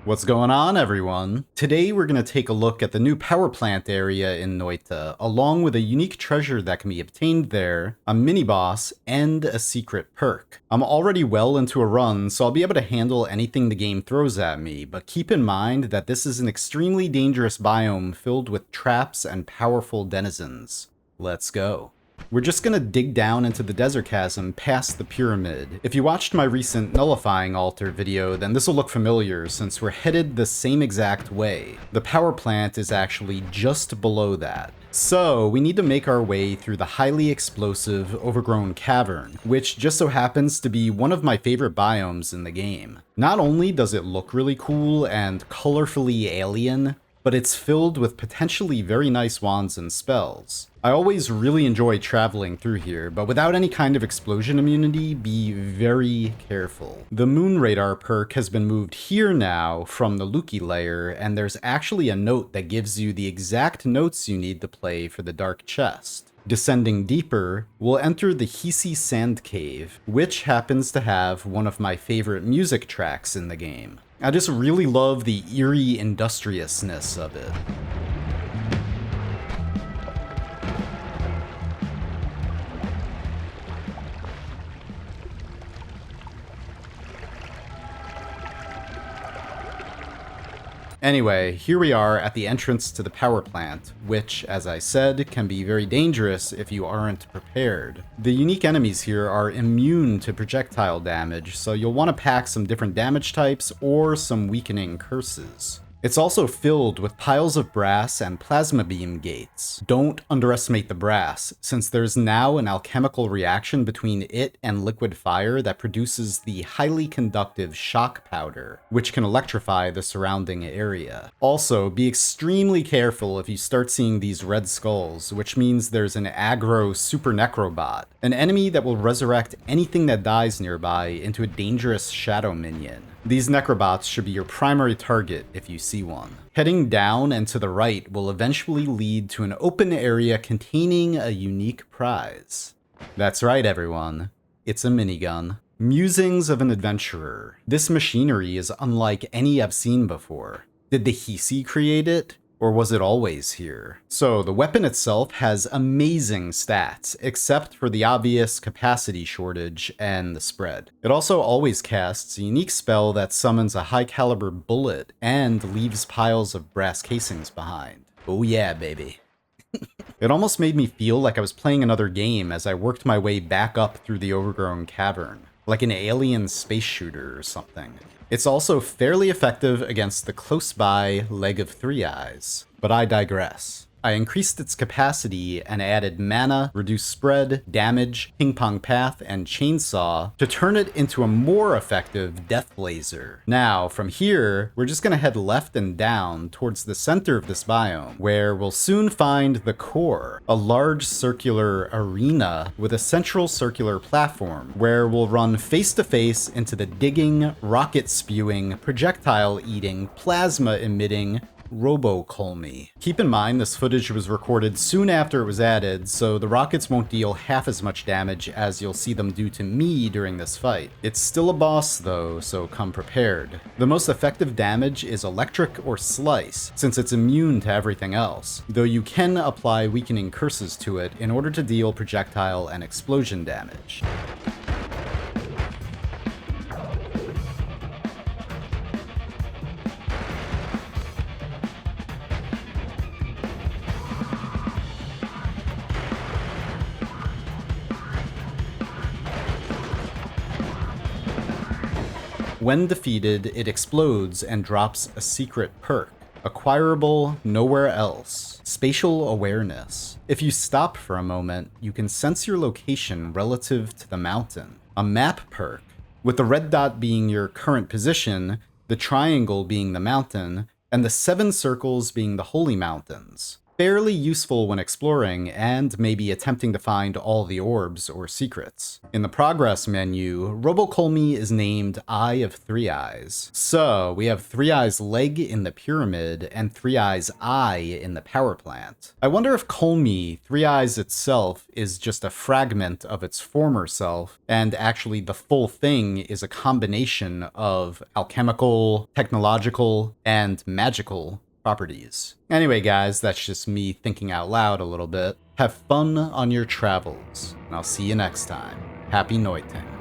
What's going on, everyone? Today we're going to take a look at the new power plant area in Noita, along with a unique treasure that can be obtained there, a mini-boss, and a secret perk. I'm already well into a run, so I'll be able to handle anything the game throws at me, but keep in mind that this is an extremely dangerous biome filled with traps and powerful denizens. Let's go. We're just gonna dig down into the desert chasm past the pyramid. If you watched my recent nullifying altar video, then this will look familiar since we're headed the same exact way. The power plant is actually just below that. So we need to make our way through the highly explosive, overgrown cavern, which just so happens to be one of my favorite biomes in the game. Not only does it look really cool and colorfully alien, but it's filled with potentially very nice wands and spells. I always really enjoy traveling through here, but without any kind of explosion immunity, be very careful. The moon radar perk has been moved here now from the Luki layer, and there's actually a note that gives you the exact notes you need to play for the dark chest. Descending deeper, we'll enter the Hisi Sand Cave, which happens to have one of my favorite music tracks in the game. I just really love the eerie industriousness of it. Anyway, here we are at the entrance to the power plant, which, as I said, can be very dangerous if you aren't prepared. The unique enemies here are immune to projectile damage, so you'll want to pack some different damage types or some weakening curses. It's also filled with piles of brass and plasma beam gates. Don't underestimate the brass, since there's now an alchemical reaction between it and liquid fire that produces the highly conductive shock powder, which can electrify the surrounding area. Also, be extremely careful if you start seeing these red skulls, which means there's an aggro super necrobot, an enemy that will resurrect anything that dies nearby into a dangerous shadow minion. These necrobots should be your primary target if you see one. Heading down and to the right will eventually lead to an open area containing a unique prize. That's right, everyone. It's a minigun. Musings of an adventurer. This machinery is unlike any I've seen before. Did the Hisi create it? Or was it always here? So the weapon itself has amazing stats, except for the obvious capacity shortage and the spread. It also always casts a unique spell that summons a high caliber bullet and leaves piles of brass casings behind. Oh yeah, baby. It almost made me feel like I was playing another game as I worked my way back up through the overgrown cavern, like an alien space shooter or something. It's also fairly effective against the close-by Leg of Three Eyes, but I digress. I increased its capacity and added mana, reduced spread, damage, ping-pong path, and chainsaw to turn it into a more effective death laser. Now, from here, we're just gonna head left and down towards the center of this biome, where we'll soon find the core, a large circular arena with a central circular platform, where we'll run face-to-face into the digging, rocket-spewing, projectile-eating, plasma-emitting, Robo-Colmy. Keep in mind this footage was recorded soon after it was added, so the rockets won't deal half as much damage as you'll see them do to me during this fight. It's still a boss though, so come prepared. The most effective damage is electric or slice, since it's immune to everything else, though you can apply weakening curses to it in order to deal projectile and explosion damage. When defeated, it explodes and drops a secret perk, acquirable nowhere else, Spatial Awareness. If you stop for a moment, you can sense your location relative to the mountain, a map perk, with the red dot being your current position, the triangle being the mountain, and the 7 circles being the holy mountains. fairly useful when exploring and maybe attempting to find all the orbs or secrets. In the progress menu, Robocolmi is named Eye of Three Eyes. So we have Three Eyes' leg in the pyramid and Three Eyes' eye in the power plant. I wonder if Colmi, Three Eyes itself, is just a fragment of its former self, and actually the full thing is a combination of alchemical, technological, and magical properties. Anyway, guys, that's just me thinking out loud a little bit. Have fun on your travels, and I'll see you next time. Happy noiting.